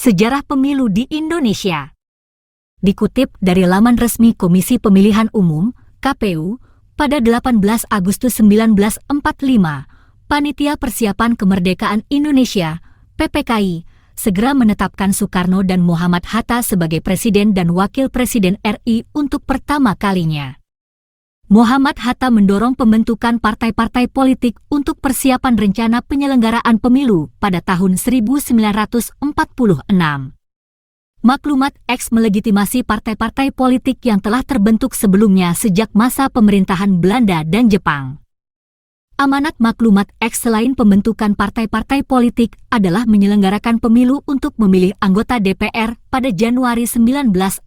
Sejarah Pemilu di Indonesia. Dikutip dari laman resmi Komisi Pemilihan Umum, KPU, pada 18 Agustus 1945, Panitia Persiapan Kemerdekaan Indonesia, PPKI, segera menetapkan Soekarno dan Muhammad Hatta sebagai Presiden dan Wakil Presiden RI untuk pertama kalinya. Muhammad Hatta mendorong pembentukan partai-partai politik untuk persiapan rencana penyelenggaraan pemilu pada tahun 1946. Maklumat X melegitimasi partai-partai politik yang telah terbentuk sebelumnya sejak masa pemerintahan Belanda dan Jepang. Amanat Maklumat X selain pembentukan partai-partai politik adalah menyelenggarakan pemilu untuk memilih anggota DPR pada Januari 1946.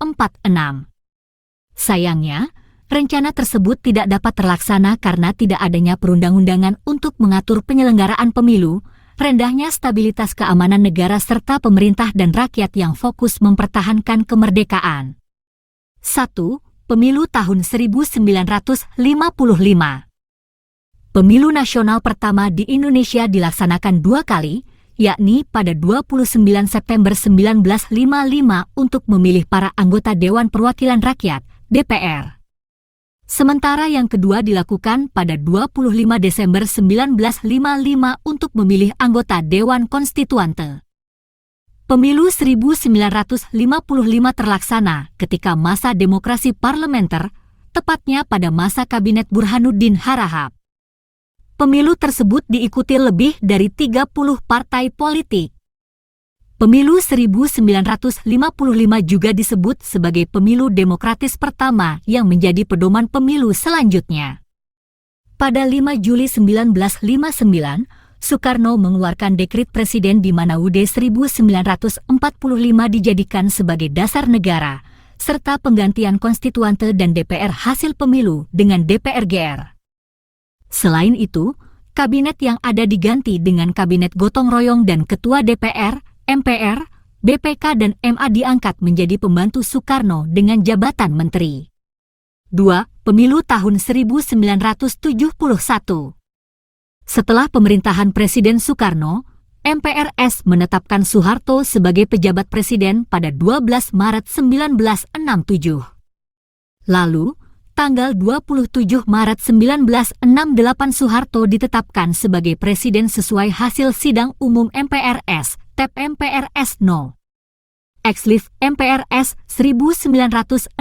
Sayangnya, rencana tersebut tidak dapat terlaksana karena tidak adanya perundang-undangan untuk mengatur penyelenggaraan pemilu, rendahnya stabilitas keamanan negara serta pemerintah dan rakyat yang fokus mempertahankan kemerdekaan. 1. Pemilu tahun 1955. Pemilu nasional pertama di Indonesia dilaksanakan 2 kali, yakni pada 29 September 1955 untuk memilih para anggota Dewan Perwakilan Rakyat, DPR. Sementara yang kedua dilakukan pada 25 Desember 1955 untuk memilih anggota Dewan Konstituante. Pemilu 1955 terlaksana ketika masa demokrasi parlementer, tepatnya pada masa Kabinet Burhanuddin Harahap. Pemilu tersebut diikuti lebih dari 30 partai politik. Pemilu 1955 juga disebut sebagai pemilu demokratis pertama yang menjadi pedoman pemilu selanjutnya. Pada 5 Juli 1959, Soekarno mengeluarkan dekrit presiden di mana UUD 1945 dijadikan sebagai dasar negara, serta penggantian konstituante dan DPR hasil pemilu dengan DPR-GR. Selain itu, kabinet yang ada diganti dengan kabinet gotong royong dan ketua DPR, MPR, BPK dan MA diangkat menjadi pembantu Soekarno dengan jabatan menteri. 2. Pemilu tahun 1971. Setelah pemerintahan Presiden Soekarno, MPRS menetapkan Soeharto sebagai pejabat presiden pada 12 Maret 1967. Lalu, tanggal 27 Maret 1968 Soeharto ditetapkan sebagai presiden sesuai hasil sidang umum MPRS, TEP MPRS No. Exlif MPRS 1968.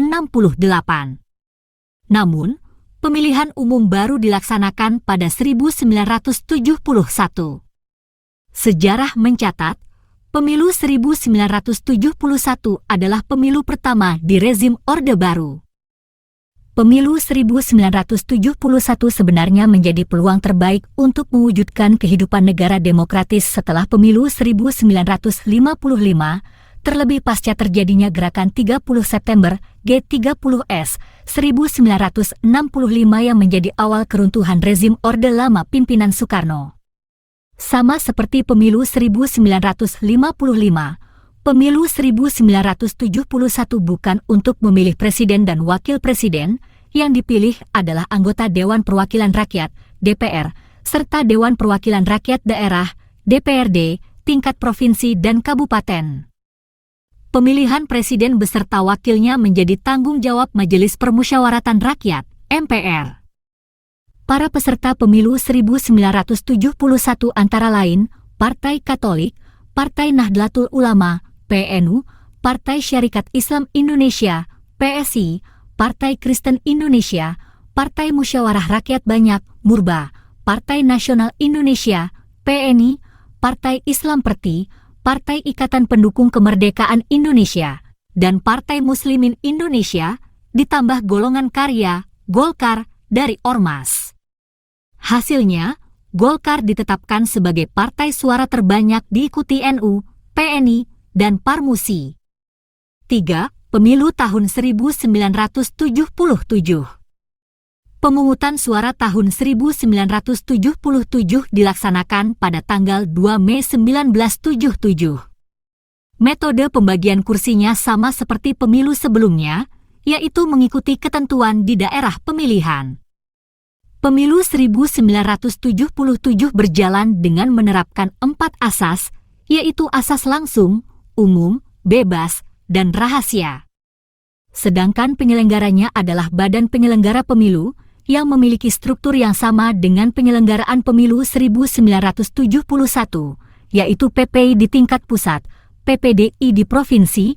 Namun, pemilihan umum baru dilaksanakan pada 1971. Sejarah mencatat, pemilu 1971 adalah pemilu pertama di rezim Orde Baru. Pemilu 1971 sebenarnya menjadi peluang terbaik untuk mewujudkan kehidupan negara demokratis setelah pemilu 1955, terlebih pasca terjadinya gerakan 30 September G30S 1965 yang menjadi awal keruntuhan rezim Orde Lama pimpinan Soekarno. Sama seperti pemilu 1955, Pemilu 1971 bukan untuk memilih presiden dan wakil presiden, yang dipilih adalah anggota Dewan Perwakilan Rakyat, DPR, serta Dewan Perwakilan Rakyat Daerah, DPRD, tingkat provinsi dan kabupaten. Pemilihan presiden beserta wakilnya menjadi tanggung jawab Majelis Permusyawaratan Rakyat, MPR. Para peserta pemilu 1971 antara lain, Partai Katolik, Partai Nahdlatul Ulama, PNU, Partai Syarikat Islam Indonesia, PSI, Partai Kristen Indonesia, Partai Musyawarah Rakyat Banyak, Murba, Partai Nasional Indonesia, PNI, Partai Islam Perti, Partai Ikatan Pendukung Kemerdekaan Indonesia, dan Partai Muslimin Indonesia, ditambah golongan karya, Golkar, dari Ormas. Hasilnya, Golkar ditetapkan sebagai partai suara terbanyak diikuti NU, PNI, dan Parmusi. 3. Pemilu tahun 1977. Pemungutan suara tahun 1977 dilaksanakan pada tanggal 2 Mei 1977. Metode pembagian kursinya sama seperti pemilu sebelumnya, yaitu mengikuti ketentuan di daerah pemilihan. Pemilu 1977 berjalan dengan menerapkan 4 asas, yaitu asas langsung, umum, bebas, dan rahasia. Sedangkan penyelenggaranya adalah Badan Penyelenggara Pemilu yang memiliki struktur yang sama dengan penyelenggaraan pemilu 1971, yaitu PPI di tingkat pusat, PPDI di provinsi,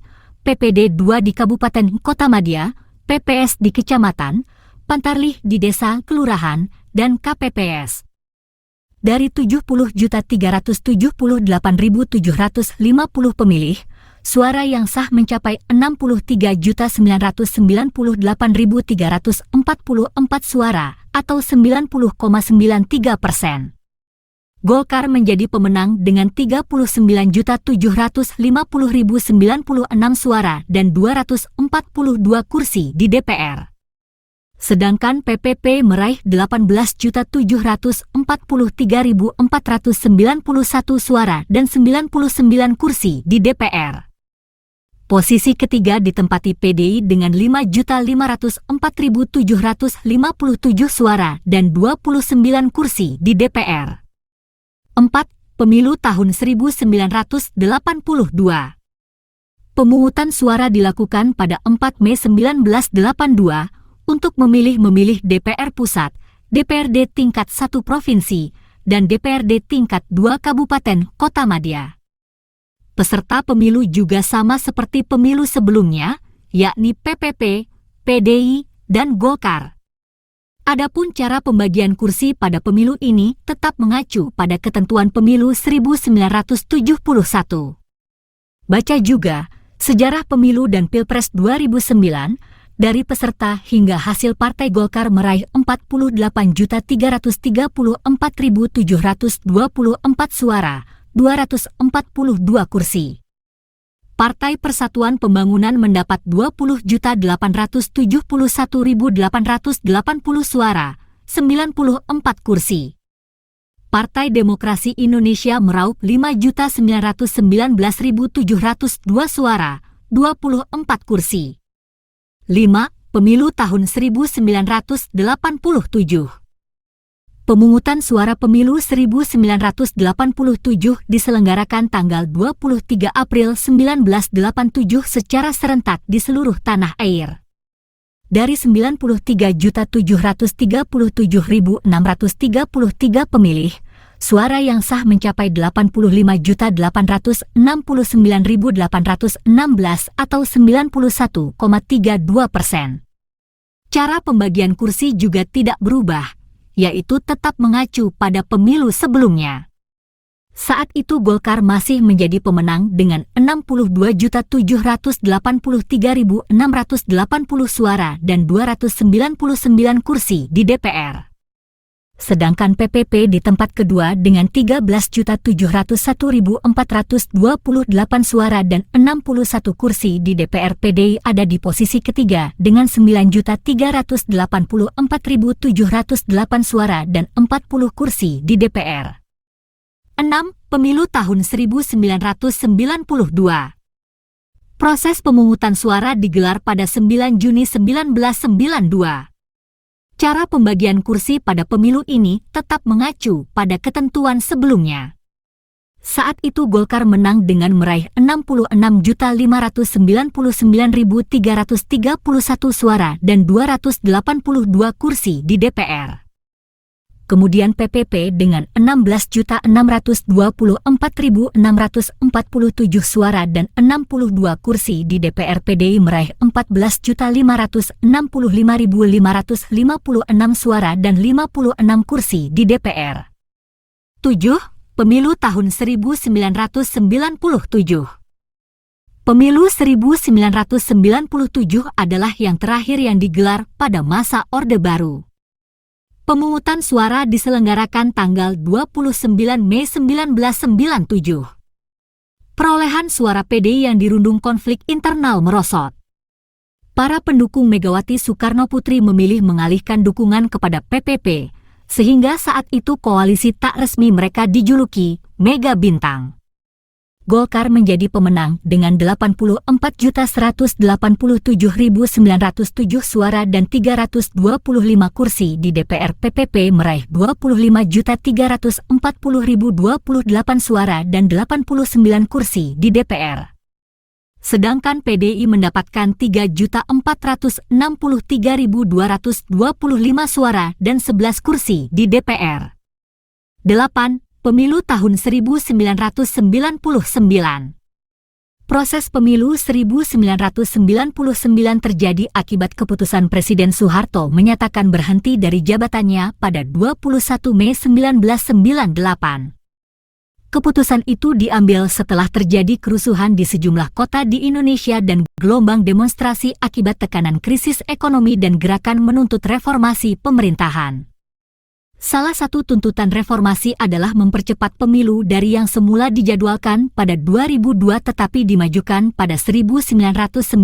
PPD 2 di Kabupaten Kota Madya, PPS di kecamatan, Pantarlih di desa, kelurahan, dan KPPS. Dari 70.378.750 pemilih, suara yang sah mencapai 63.998.344 suara atau 90,93%. Golkar menjadi pemenang dengan 39.750.096 suara dan 242 kursi di DPR. Sedangkan PPP meraih 18.743.491 suara dan 99 kursi di DPR. Posisi ketiga ditempati PDI dengan 5.504.757 suara dan 29 kursi di DPR. 4. Pemilu tahun 1982. Pemungutan suara dilakukan pada 4 Mei 1982 untuk memilih DPR Pusat, DPRD tingkat 1 Provinsi, dan DPRD tingkat 2 Kabupaten Kota Madya. Peserta pemilu juga sama seperti pemilu sebelumnya, yakni PPP, PDI, dan Golkar. Adapun cara pembagian kursi pada pemilu ini tetap mengacu pada ketentuan pemilu 1971. Baca juga sejarah pemilu dan Pilpres 2009, dari peserta hingga hasil Partai Golkar meraih 48.334.724 suara, 242 kursi. Partai Persatuan Pembangunan mendapat 20.871.880 suara, 94 kursi. Partai Demokrasi Indonesia meraup 5.919.702 suara, 24 kursi. 5. Pemilu tahun 1987. Pemungutan suara pemilu 1987 diselenggarakan tanggal 23 April 1987 secara serentak di seluruh tanah air. Dari 93.737.633 pemilih, suara yang sah mencapai 85.869.816 atau 91,32%. Cara pembagian kursi juga tidak berubah, yaitu tetap mengacu pada pemilu sebelumnya. Saat itu Golkar masih menjadi pemenang dengan 62.783.680 suara dan 299 kursi di DPR. Sedangkan PPP di tempat kedua dengan 13.701.428 suara dan 61 kursi di DPR. PDI ada di posisi ketiga dengan 9.384.708 suara dan 40 kursi di DPR. 6. Pemilu tahun 1992. Proses pemungutan suara digelar pada 9 Juni 1992. Cara pembagian kursi pada pemilu ini tetap mengacu pada ketentuan sebelumnya. Saat itu Golkar menang dengan meraih 66.599.331 suara dan 282 kursi di DPR. Kemudian PPP dengan 16.624.647 suara dan 62 kursi di DPR. PDI meraih 14.565.556 suara dan 56 kursi di DPR. 7. Pemilu tahun 1997. Pemilu 1997 adalah yang terakhir yang digelar pada masa Orde Baru. Pemungutan suara diselenggarakan tanggal 29 Mei 1997. Perolehan suara PDI yang dirundung konflik internal merosot. Para pendukung Megawati Soekarno Putri memilih mengalihkan dukungan kepada PPP, sehingga saat itu koalisi tak resmi mereka dijuluki Mega Bintang. Golkar menjadi pemenang dengan 84.187.907 suara dan 325 kursi di DPR. PPP meraih 25.340.028 suara dan 89 kursi di DPR. sedangkan PDI mendapatkan 3.463.225 suara dan 11 kursi di DPR. 8. Pemilu tahun 1999. Proses pemilu 1999 terjadi akibat keputusan Presiden Soeharto menyatakan berhenti dari jabatannya pada 21 Mei 1998. Keputusan itu diambil setelah terjadi kerusuhan di sejumlah kota di Indonesia dan gelombang demonstrasi akibat tekanan krisis ekonomi dan gerakan menuntut reformasi pemerintahan. Salah satu tuntutan reformasi adalah mempercepat pemilu dari yang semula dijadwalkan pada 2002 tetapi dimajukan pada 1999.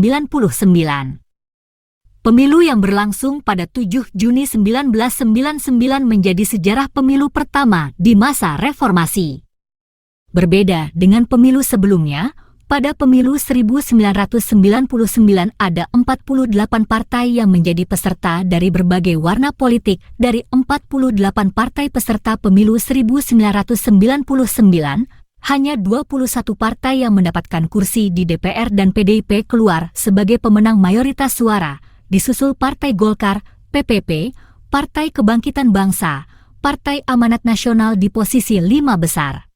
Pemilu yang berlangsung pada 7 Juni 1999 menjadi sejarah pemilu pertama di masa reformasi. Berbeda dengan pemilu sebelumnya, pada pemilu 1999 ada 48 partai yang menjadi peserta dari berbagai warna politik. Dari 48 partai peserta pemilu 1999, hanya 21 partai yang mendapatkan kursi di DPR dan PDIP keluar sebagai pemenang mayoritas suara, disusul Partai Golkar, PPP, Partai Kebangkitan Bangsa, Partai Amanat Nasional di posisi 5 besar.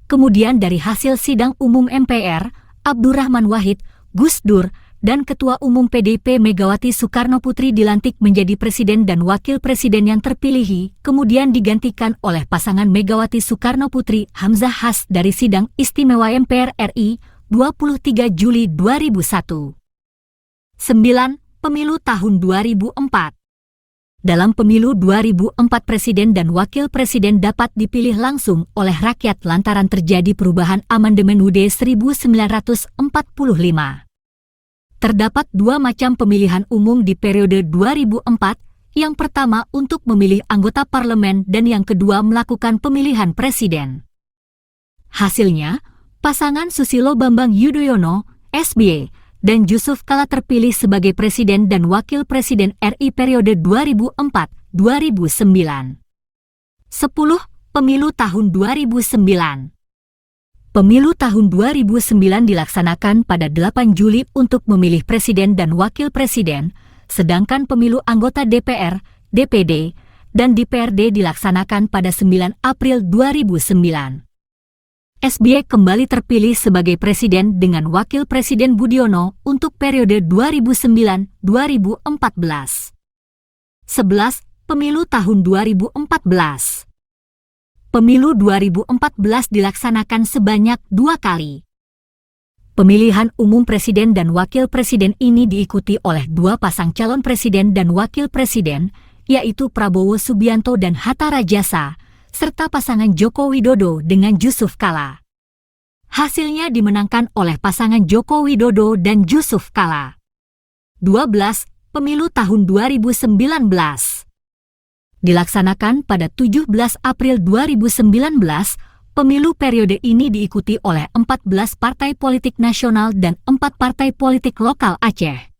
Kemudian dari hasil sidang umum MPR, Abdurrahman Wahid, Gus Dur, dan Ketua Umum PDIP Megawati Soekarnoputri dilantik menjadi presiden dan wakil presiden yang terpilih, kemudian digantikan oleh pasangan Megawati Soekarnoputri Hamzah Has dari sidang istimewa MPR RI, 23 Juli 2001. 9. Pemilu tahun 2004. Dalam pemilu 2004 presiden dan wakil presiden dapat dipilih langsung oleh rakyat lantaran terjadi perubahan amandemen UUD 1945. Terdapat dua macam pemilihan umum di periode 2004, yang pertama untuk memilih anggota parlemen dan yang kedua melakukan pemilihan presiden. Hasilnya, pasangan Susilo Bambang Yudhoyono, SBY, dan Yusuf Kala terpilih sebagai Presiden dan Wakil Presiden RI periode 2004-2009. 10. Pemilu tahun 2009. Pemilu tahun 2009 dilaksanakan pada 8 Juli untuk memilih Presiden dan Wakil Presiden, sedangkan pemilu anggota DPR, DPD, dan DPRD dilaksanakan pada 9 April 2009. SBY kembali terpilih sebagai presiden dengan Wakil Presiden Budiono untuk periode 2009-2014. 11. Pemilu tahun 2014. Pemilu 2014 dilaksanakan sebanyak 2 kali. Pemilihan umum presiden dan wakil presiden ini diikuti oleh 2 pasang calon presiden dan wakil presiden, yaitu Prabowo Subianto dan Hatta Rajasa, serta pasangan Joko Widodo dengan Yusuf Kala. Hasilnya dimenangkan oleh pasangan Joko Widodo dan Yusuf Kala. 12. Pemilu tahun 2019. Dilaksanakan pada 17 April 2019, pemilu periode ini diikuti oleh 14 partai politik nasional dan 4 partai politik lokal Aceh.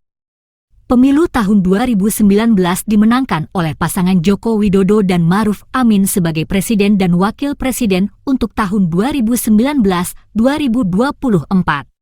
Pemilu tahun 2019 dimenangkan oleh pasangan Joko Widodo dan Ma'ruf Amin sebagai presiden dan wakil presiden untuk tahun 2019-2024.